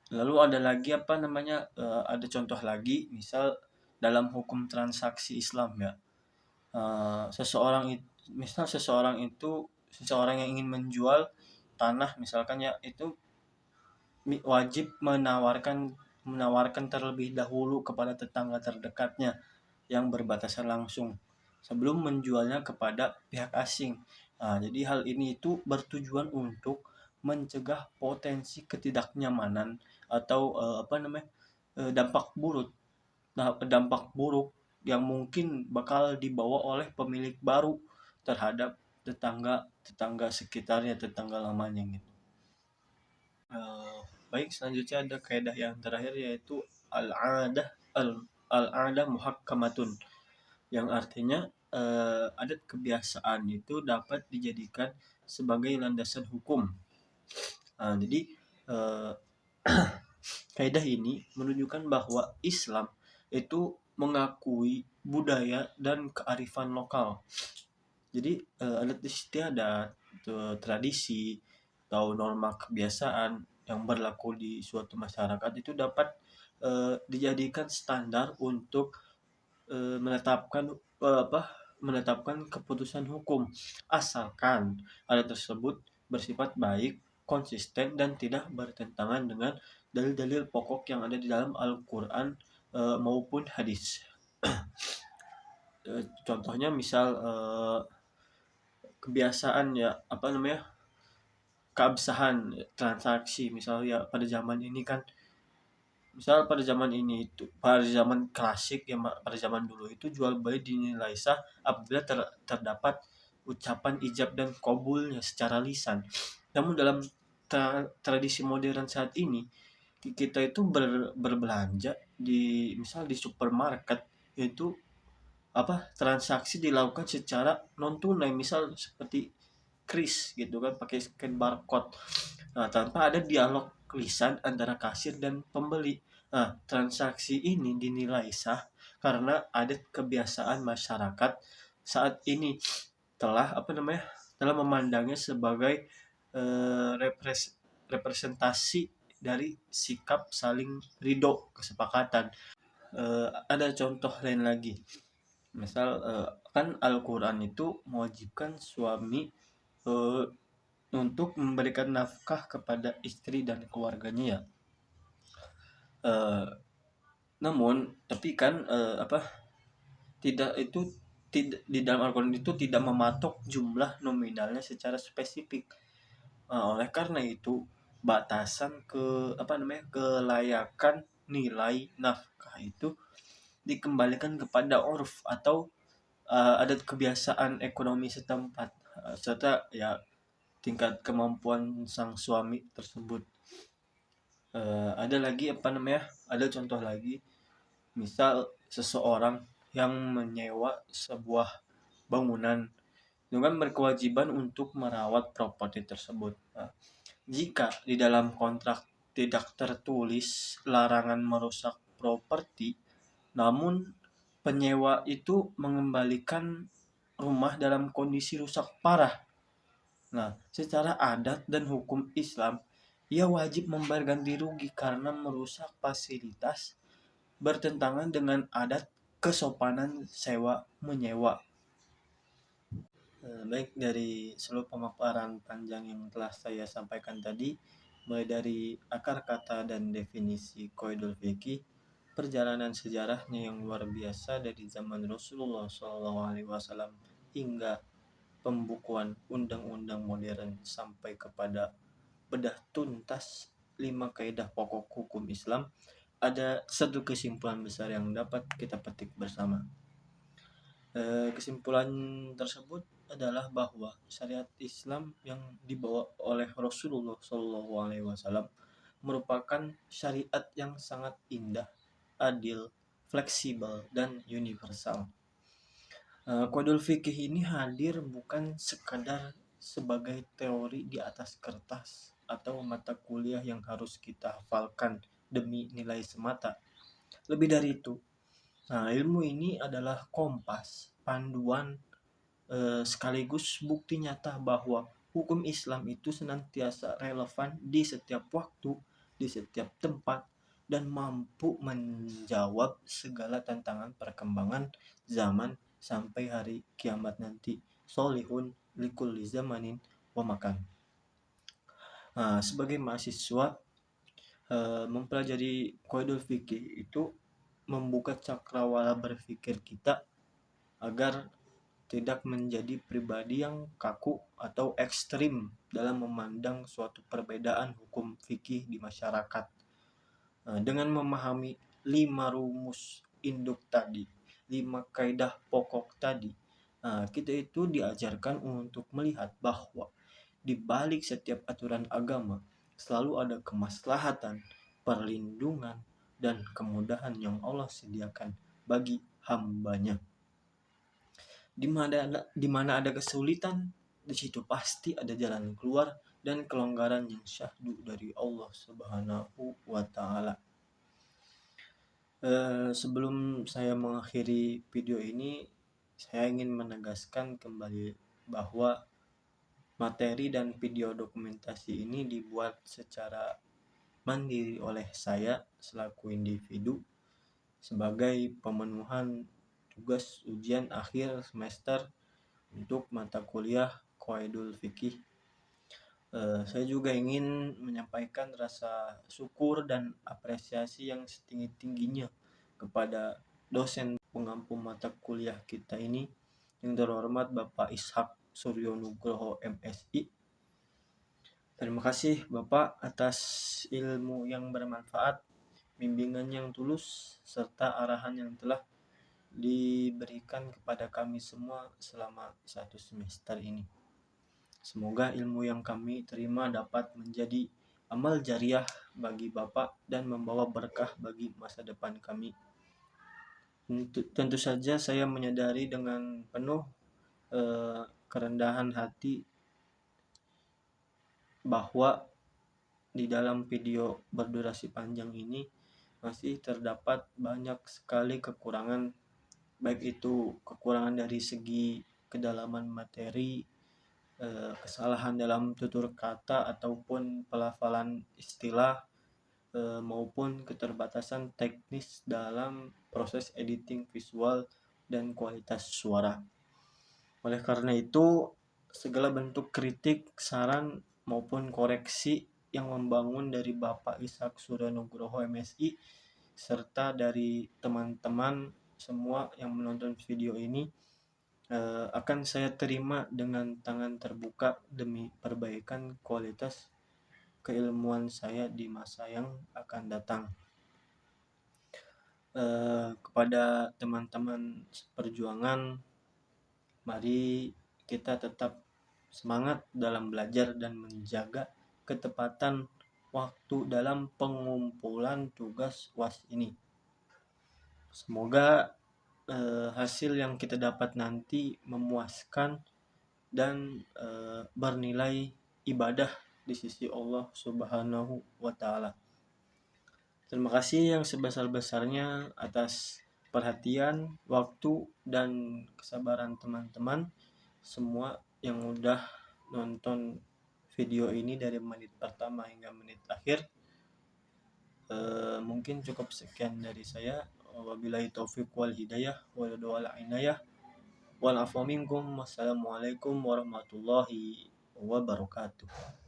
Lalu ada lagi ada contoh lagi, misal dalam hukum transaksi Islam ya. Eh, seseorang itu seseorang yang ingin menjual tanah misalkan ya, itu wajib menawarkan terlebih dahulu kepada tetangga terdekatnya yang berbatasan langsung sebelum menjualnya kepada pihak asing. Nah, jadi hal ini itu bertujuan untuk mencegah potensi ketidaknyamanan atau dampak buruk yang mungkin bakal dibawa oleh pemilik baru terhadap tetangga sekitarnya, tetangga lamanya gitu. Eh, Baik, selanjutnya ada kaidah yang terakhir, yaitu al-adah al-adah muhakkamatun, yang artinya adat kebiasaan itu dapat dijadikan sebagai landasan hukum. Nah, jadi eh, kaidah ini menunjukkan bahwa Islam itu mengakui budaya dan kearifan lokal. Jadi adat istiadat, tradisi atau norma kebiasaan yang berlaku di suatu masyarakat itu dapat dijadikan standar untuk menetapkan keputusan hukum, asalkan adat tersebut bersifat baik, konsisten, dan tidak bertentangan dengan dalil-dalil pokok yang ada di dalam Al-Quran maupun hadis. Contohnya misal kebiasaan ya, keabsahan transaksi, misalnya ya pada zaman klasik ya, pada zaman dulu itu jual beli dinilai sah apabila terdapat ucapan ijab dan kabulnya secara lisan. Namun dalam tradisi modern saat ini, kita itu berbelanja di supermarket, itu transaksi dilakukan secara non tunai, misal seperti kris gitu kan, pakai scan barcode. Nah, tanpa ada dialog lisan antara kasir dan pembeli. Nah, transaksi ini dinilai sah karena ada kebiasaan masyarakat saat ini telah telah memandangnya sebagai representasi dari sikap saling ridho kesepakatan. Ada contoh lain lagi. Misal kan Al-Quran itu mewajibkan suami eh, untuk memberikan nafkah kepada istri dan keluarganya ya. Eh, Namun tapi kan tidak itu tidak di dalam Al-Quran itu tidak mematok jumlah nominalnya secara spesifik. Oleh karena itu batasan kelayakan nilai nafkah itu dikembalikan kepada urf atau adat kebiasaan ekonomi setempat, serta ya tingkat kemampuan sang suami tersebut. Ada contoh lagi, misal seseorang yang menyewa sebuah bangunan dengan berkewajiban untuk merawat properti tersebut. Nah, jika di dalam kontrak tidak tertulis larangan merusak properti, namun penyewa itu mengembalikan rumah dalam kondisi rusak parah. Nah, secara adat dan hukum Islam, ia wajib membayar ganti rugi karena merusak fasilitas, bertentangan dengan adat kesopanan sewa menyewa. Baik, dari seluruh pemaparan panjang yang telah saya sampaikan tadi, mulai dari akar kata dan definisi qaidul fikih, perjalanan sejarahnya yang luar biasa dari zaman Rasulullah SAW hingga pembukuan undang-undang modern sampai kepada bedah tuntas 5 kaidah pokok hukum Islam, ada satu kesimpulan besar yang dapat kita petik bersama. Kesimpulan tersebut adalah bahwa syariat Islam yang dibawa oleh Rasulullah SAW merupakan syariat yang sangat indah, adil, fleksibel, dan universal. Kodul fikih ini hadir bukan sekadar sebagai teori di atas kertas atau mata kuliah yang harus kita hafalkan demi nilai semata. Lebih dari itu, ilmu ini adalah kompas, panduan, sekaligus bukti nyata bahwa hukum Islam itu senantiasa relevan di setiap waktu di setiap tempat dan mampu menjawab segala tantangan perkembangan zaman sampai hari kiamat nanti. Solihun likulli zamanin wa makan. Sebagai mahasiswa, mempelajari qaidul fikih itu membuka cakrawala berpikir kita agar tidak menjadi pribadi yang kaku atau ekstrim dalam memandang suatu perbedaan hukum fikih di masyarakat. Dengan memahami 5 rumus induk tadi, 5 kaidah pokok tadi, kita itu diajarkan untuk melihat bahwa di balik setiap aturan agama selalu ada kemaslahatan, perlindungan, dan kemudahan yang Allah sediakan bagi hambanya. Di mana ada kesulitan, di situ pasti ada jalan keluar dan kelonggaran yang syahdu dari Allah Subhanahu wa Ta'ala. Sebelum saya mengakhiri video ini, saya ingin menegaskan kembali bahwa materi dan video dokumentasi ini dibuat secara mandiri oleh saya selaku individu sebagai pemenuhan tugas ujian akhir semester untuk mata kuliah Qaidul Fikih. Saya juga ingin menyampaikan rasa syukur dan apresiasi yang setinggi-tingginya kepada dosen pengampu mata kuliah kita ini yang terhormat Bapak Ishak Suryo Nugroho MSI. Terima kasih Bapak atas ilmu yang bermanfaat, bimbingan yang tulus, serta arahan yang telah diberikan kepada kami semua selama 1 semester ini. Semoga ilmu yang kami terima dapat menjadi amal jariah bagi Bapak dan membawa berkah bagi masa depan kami. Tentu saja saya menyadari dengan penuh kerendahan hati bahwa di dalam video berdurasi panjang ini masih terdapat banyak sekali kekurangan, baik itu kekurangan dari segi kedalaman materi, kesalahan dalam tutur kata ataupun pelafalan istilah, maupun keterbatasan teknis dalam proses editing visual dan kualitas suara. Oleh karena itu, segala bentuk kritik, saran maupun koreksi yang membangun dari Bapak Ishak Suryo Nugroho MSI serta dari teman-teman semua yang menonton video ini akan saya terima dengan tangan terbuka demi perbaikan kualitas keilmuan saya di masa yang akan datang. Kepada teman-teman perjuangan, mari kita tetap semangat dalam belajar dan menjaga ketepatan waktu dalam pengumpulan tugas UAS ini. Semoga hasil yang kita dapat nanti memuaskan dan bernilai ibadah di sisi Allah Subhanahu wa Ta'ala. Terima kasih yang sebesar-besarnya atas perhatian, waktu, dan kesabaran teman-teman semua yang udah nonton video ini dari menit pertama hingga menit akhir. Mungkin cukup sekian dari saya. Wabillahi taufiq wal hidayah wal inayah wal afu minkum. Wassalamualaikum warahmatullahi wabarakatuh.